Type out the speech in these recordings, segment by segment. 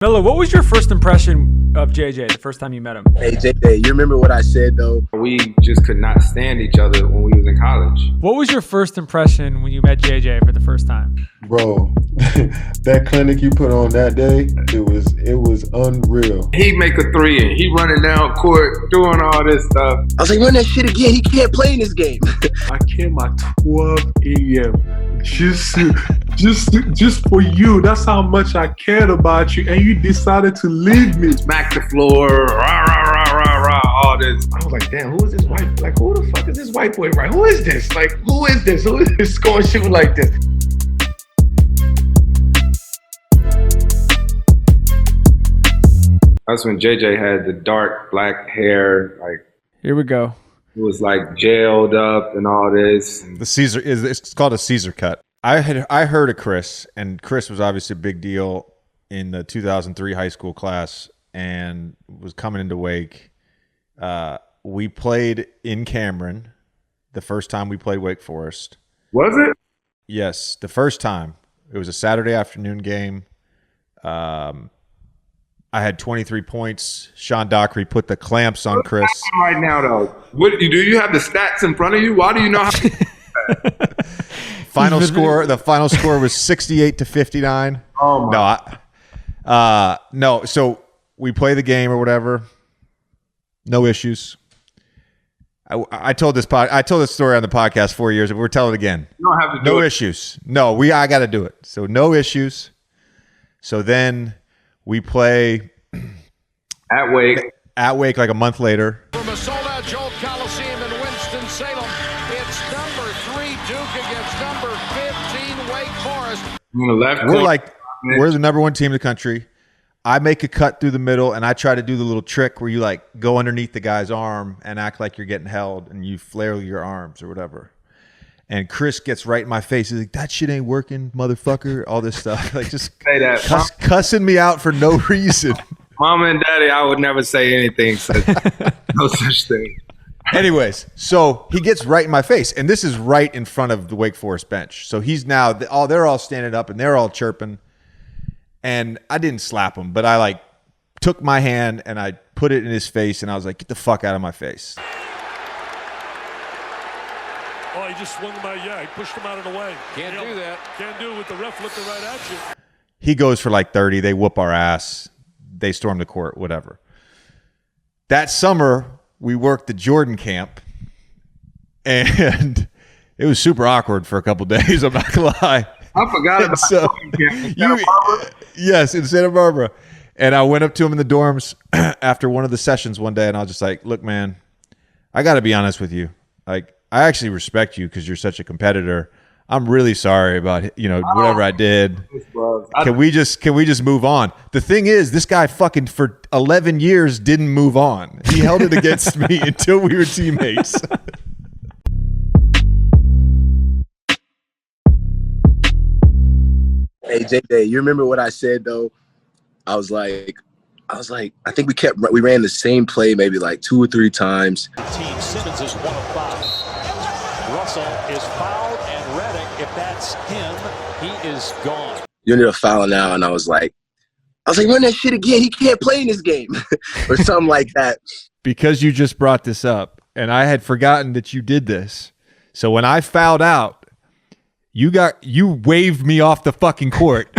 Melo, what was your first impression of JJ the first time you met him? Hey, JJ, you remember what I said, though? We just could not stand each other when we was in college. What was your first impression when you met JJ for the first time? Bro, that clinic you put on that day, it was unreal. He make a three and he running down court doing all this stuff. I was like, run that shit again. He can't play in this game. I came at 12 a.m. just for you. That's how much I cared about you, and you decided to leave me. Smack the floor, rah, rah, rah, rah, rah, all this. I was like, damn, who is this white? Like, who the fuck is this white boy? Right? Who is this? Like, who is this? Who is this scoring shooting like this? That's when JJ had the dark black hair, like Here we go. it was like gelled up and all this. The Caesar it's called a Caesar cut. I heard of Chris, and Chris was obviously a big deal in the 2003 high school class and was coming into Wake. We played in Cameron the first time we played Wake Forest. Was it? Yes, the first time. It was a Saturday afternoon game. I had 23 points. Sean Dockery put the clamps on Chris. Right now, though, do you have the stats in front of you? Why do you know how? The final score was 68-59. Oh my! No. So we play the game or whatever. No issues. I told this story on the podcast 4 years ago. We're telling it again. You don't have to do no it. issues. No, I got to do it. So no issues. So then we play At Wake like a month later. From a sold-out Joel Coliseum in Winston-Salem, it's number 3 Duke against number 15 Wake Forest. on the left. We're the number one team in the country. I make a cut through the middle, and I try to do the little trick where you like go underneath the guy's arm and act like you're getting held, and you flail your arms or whatever. And Chris gets right in my face. He's like, "That shit ain't working, motherfucker." All this stuff, like just Say that. cussing me out for no reason. Mama and Daddy, I would never say anything. No such thing. Anyways, so he gets right in my face, and this is right in front of the Wake Forest bench. So he's now they're all standing up and they're all chirping, and I didn't slap him, but I like took my hand and I put it in his face, and I was like, "Get the fuck out of my face." Oh, he just swung him out. Yeah, he pushed him out of the way. Can't do that. Can't do it with the ref looking right at you. He goes for like 30. They whoop our ass. They storm the court, whatever. That summer, we worked the Jordan camp, and it was super awkward for a couple days. I'm not gonna lie. I forgot about Yes, in Santa Barbara. And I went up to him in the dorms after one of the sessions one day, and I was just like, "Look, man, I got to be honest with you. Like, I actually respect you because you're such a competitor. I'm really sorry about whatever I did. Can we just move on?" The thing is, this guy fucking for 11 years didn't move on. He held it against me until we were teammates. Hey, JJ, you remember what I said, though? I was like, I think we ran the same play maybe like 2 or 3 times. Team Simmons is 1 of 5. Russell is fouled, and Redick, if that's him, he is gone. You ended up fouling out, and I was like, run that shit again. He can't play in this game or something like that. Because you just brought this up, and I had forgotten that you did this. So when I fouled out, you waved me off the fucking court.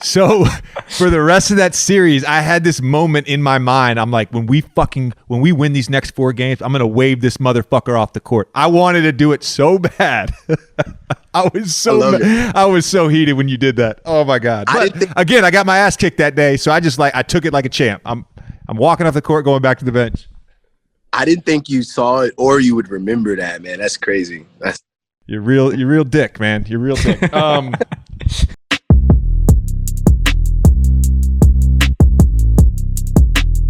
So for the rest of that series, I had this moment in my mind. I'm like, when we win these next 4 games, I'm gonna wave this motherfucker off the court. I wanted to do it so bad. I was so heated when you did that. Oh my God. But again, I got my ass kicked that day, so I took it like a champ. I'm walking off the court, going back to the bench. I didn't think you saw it or you would remember that, man. That's crazy. You're real dick, man. You're real dick.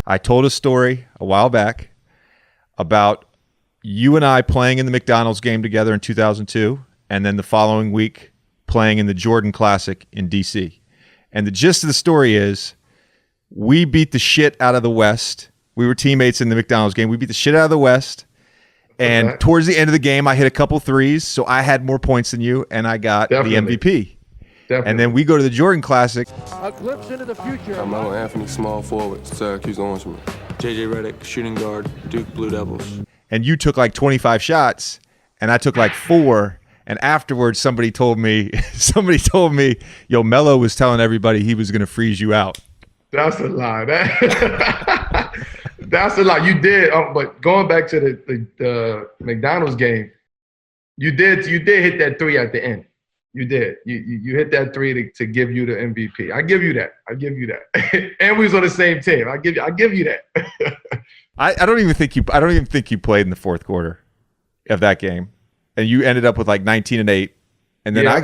I told a story a while back about you and I playing in the McDonald's game together in 2002, and then the following week playing in the Jordan Classic in D.C. And the gist of the story is we beat the shit out of the West. We were teammates in the McDonald's game. We beat the shit out of the West. And towards the end of the game, I hit a couple threes, so I had more points than you, and I got the MVP. Definitely. And then we go to the Jordan Classic. A glimpse into the future. Carmelo Anthony, small forward, Syracuse Orangemen. JJ Redick, shooting guard, Duke Blue Devils. And you took like 25 shots, and I took like 4. And afterwards, somebody told me, yo, Melo was telling everybody he was going to freeze you out. That's a lie. That's a lie. You did, but going back to the McDonald's game, you did hit that 3 at the end. You did. You hit that 3 to give you the MVP. I give you that. And we was on the same team. I give you that. I don't even think you played in the fourth quarter of that game, and you ended up with like 19 and 8. And then I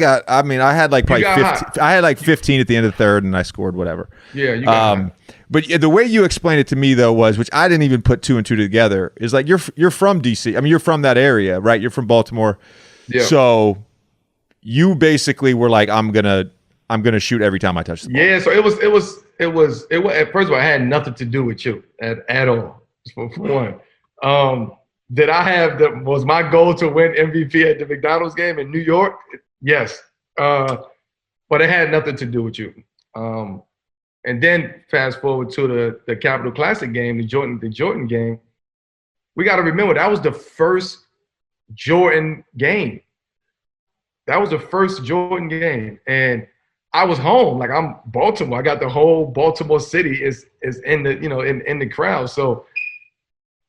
had like probably 15. I had like 15 at the end of the third, and I scored whatever. Yeah, you got hot. But the way you explained it to me though was, which I didn't even put 2 and 2 together, is like you're from DC. I mean, you're from that area, right? You're from Baltimore. Yeah. So you basically were like, I'm gonna shoot every time I touch the ball. Yeah. So it was. At first of all, it had nothing to do with you at all. For one. Was my goal to win MVP at the McDonald's game in New York? Yes. But it had nothing to do with you. And then fast forward to the Capital Classic game, the Jordan game. We got to remember that was the first Jordan game. That was the first Jordan game. And I was home. Like, I'm Baltimore. I got the whole Baltimore city is in the, in the crowd. So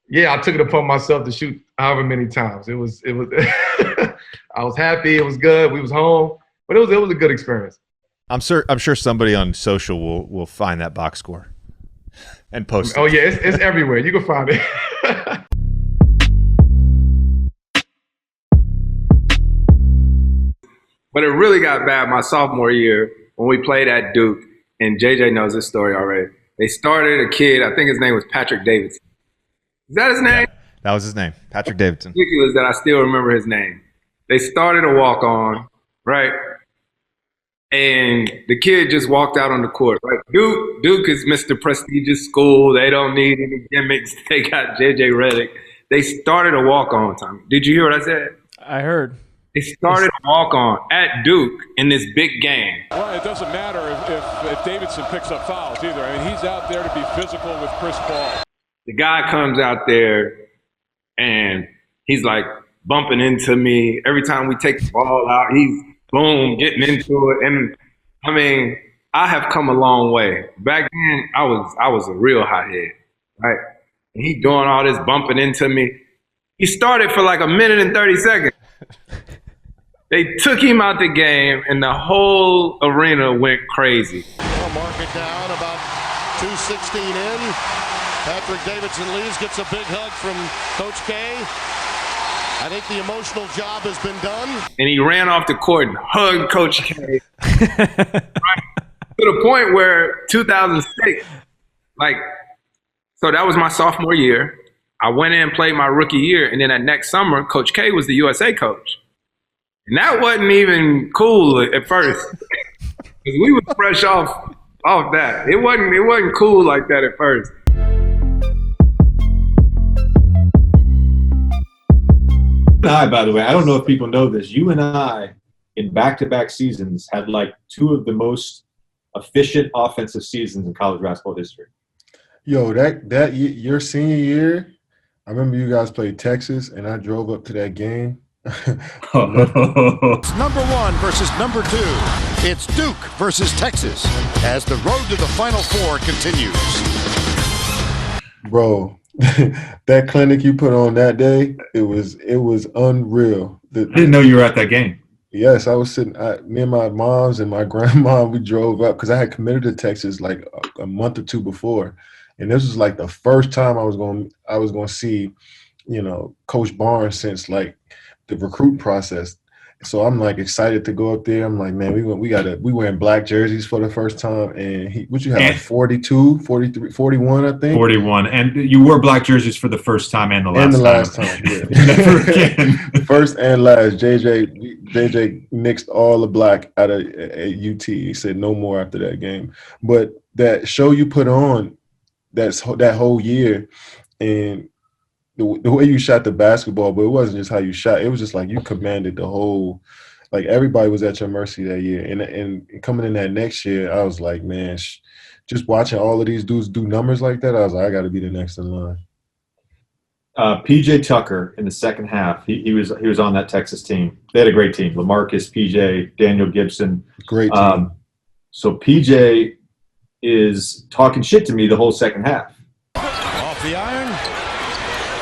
yeah, I took it upon myself to shoot however many times. It was I was happy. It was good. We was home, but it was a good experience. I'm sure somebody on social will find that box score and post it. Oh yeah, it's everywhere. You can find it. But it really got bad my sophomore year when we played at Duke, and JJ knows this story already. They started a kid, I think his name was Patrick Davidson. Is that his name? Yeah, that was his name, Patrick Davidson. Ridiculous that I still remember his name. They started a walk-on, right? And the kid just walked out on the court. Right? Duke is Mr. Prestigious School. They don't need any gimmicks. They got JJ Redick. They started a walk-on time. Did you hear what I said? I heard. They started a walk-on at Duke in this big game. Well, it doesn't matter if Davidson picks up fouls either. I mean, he's out there to be physical with Chris Paul. The guy comes out there and he's like bumping into me. Every time we take the ball out, he's boom, getting into it. And I mean, I have come a long way. Back then, I was a real hothead, right? And he doing all this bumping into me. He started for like a minute and 30 seconds. They took him out the game, and the whole arena went crazy. Mark it down, about 2:16 in. Patrick Davidson leaves, gets a big hug from Coach K. I think the emotional job has been done. And he ran off the court and hugged Coach K. Right? To the point where 2006, so that was my sophomore year. I went in and played my rookie year, and then that next summer, Coach K was the USA coach. And that wasn't even cool at first. Because we were fresh off that. It wasn't cool like that at first. By the way, I don't know if people know this. You and I, in back-to-back seasons, had like 2 of the most efficient offensive seasons in college basketball history. Yo, that your senior year, I remember you guys played Texas, and I drove up to that game. It's number 1 versus number 2. It's Duke versus Texas as the road to the Final Four continues. Bro, that clinic you put on that day, it was unreal. I didn't know you were at that game. Yes, I was sitting. Me and my moms and my grandma, we drove up because I had committed to Texas like a month or 2 before, and this was like the first time I was going to see, Coach Barnes since like the recruit process. So I'm like excited to go up there. I'm like, man, we wearing black jerseys for the first time. And what you have, like 42, 43, 41, I think? 41. And you wore black jerseys for the first time and the last time. Yeah. Never again. First and last. JJ nixed all the black out of UT. He said no more after that game. But that show you put on that whole year, and the way you shot the basketball, but it wasn't just how you shot. It was just like you commanded the whole like everybody was at your mercy that year. And coming in that next year, I was like, man, just watching all of these dudes do numbers like that, I was like, I got to be the next in line. PJ Tucker in the second half, he was on that Texas team. They had a great team. LaMarcus, PJ, Daniel Gibson. Great team. So PJ is talking shit to me the whole second half. Off the iron,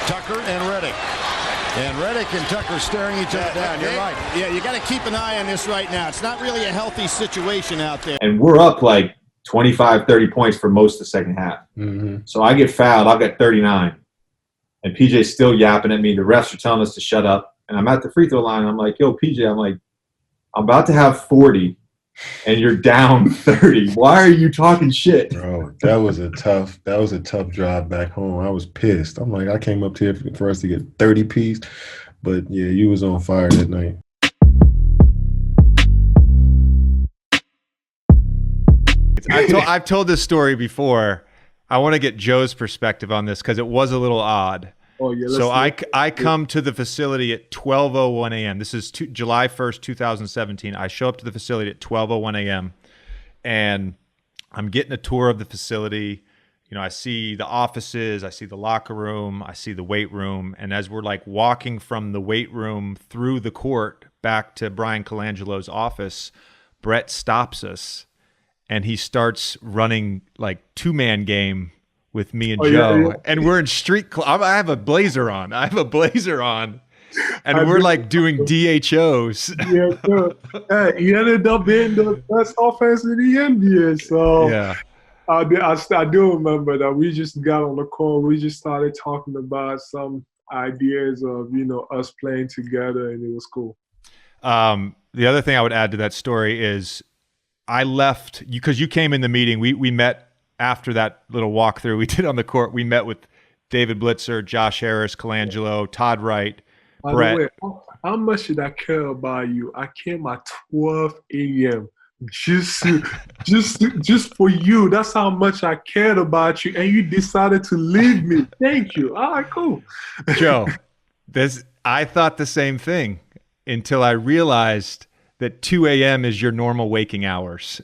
Tucker and Redick. And Redick and Tucker staring each other down. You're right. Yeah, you got to keep an eye on this right now. It's not really a healthy situation out there. And we're up like 25, 30 points for most of the second half. Mm-hmm. So I get fouled. I'll get 39. And PJ's still yapping at me. The refs are telling us to shut up. And I'm at the free throw line. I'm like, yo, PJ, I'm about to have 40, and you're down 30. Why are you talking shit? Bro, that was a tough drive back home. I was pissed. I'm like, I came up here for us to get 30 piece. But, yeah, you was on fire that night. I've told this story before. I want to get Joe's perspective on this because it was a little odd. Oh, yeah. So I come to the facility at 12:01 a.m. This is July 1st, 2017. I show up to the facility at 12:01 a.m. and I'm getting a tour of the facility. You know, I see the offices, I see the locker room, I see the weight room. And as we're like walking from the weight room through the court back to Brian Colangelo's office, Brett stops us and he starts running like two-man game with me and Joe. Yeah. And we're in street I have a blazer on. And we're like doing DHOs. Yeah, sure. Hey, he ended up being the best offense in the NBA. So yeah. I do remember that we just got on the call. We just started talking about some ideas of, us playing together, and it was cool. The other thing I would add to that story is I left because you came in the meeting. We met after that little walkthrough we did on the court. We met with David Blitzer, Josh Harris, Colangelo, Todd Wright, Brett. By the way, how much did I care about you? I came at 12 a.m. just for you. That's how much I cared about you, and you decided to leave me. Thank you. All right, cool. Joe, I thought the same thing until I realized that 2 a.m. is your normal waking hours.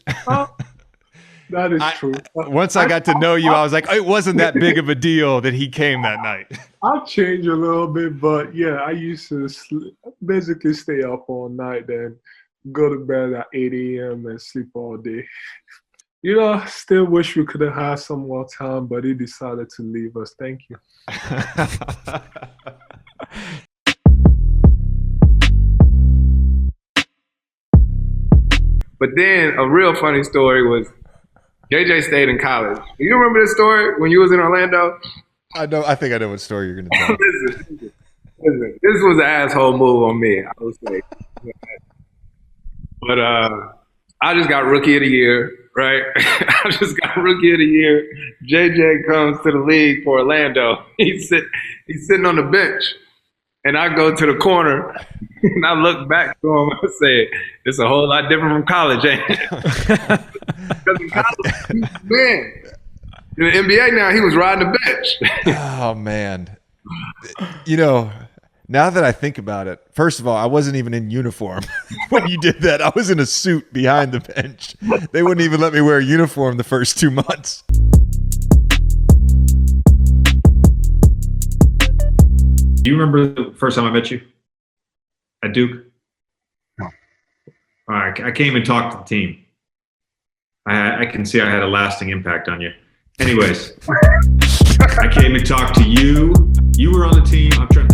That is true. Once I got to know you, I was like, it wasn't that big of a deal that he came that night. I've changed a little bit, but yeah, I used to basically stay up all night, then go to bed at 8 a.m. and sleep all day. Still wish we could have had some more time, but he decided to leave us. Thank you. But then a real funny story was JJ stayed in college. You remember this story when you was in Orlando? I know. I think I know what story you're going to tell. Listen, this was an asshole move on me, I would say. But I just got Rookie of the Year, right? I just got Rookie of the Year. JJ comes to the league for Orlando. He's sitting on the bench. And I go to the corner, and I look back to him and say, it's a whole lot different from college, ain't it? Because in college, man, in the NBA now, he was riding the bench. Oh, man. Now that I think about it, first of all, I wasn't even in uniform when you did that. I was in a suit behind the bench. They wouldn't even let me wear a uniform the first 2 months. Do you remember the first time I met you at Duke? No. All right, I came and talked to the team. I can see I had a lasting impact on you. Anyways, I came and talked to you. You were on the team. I'm trying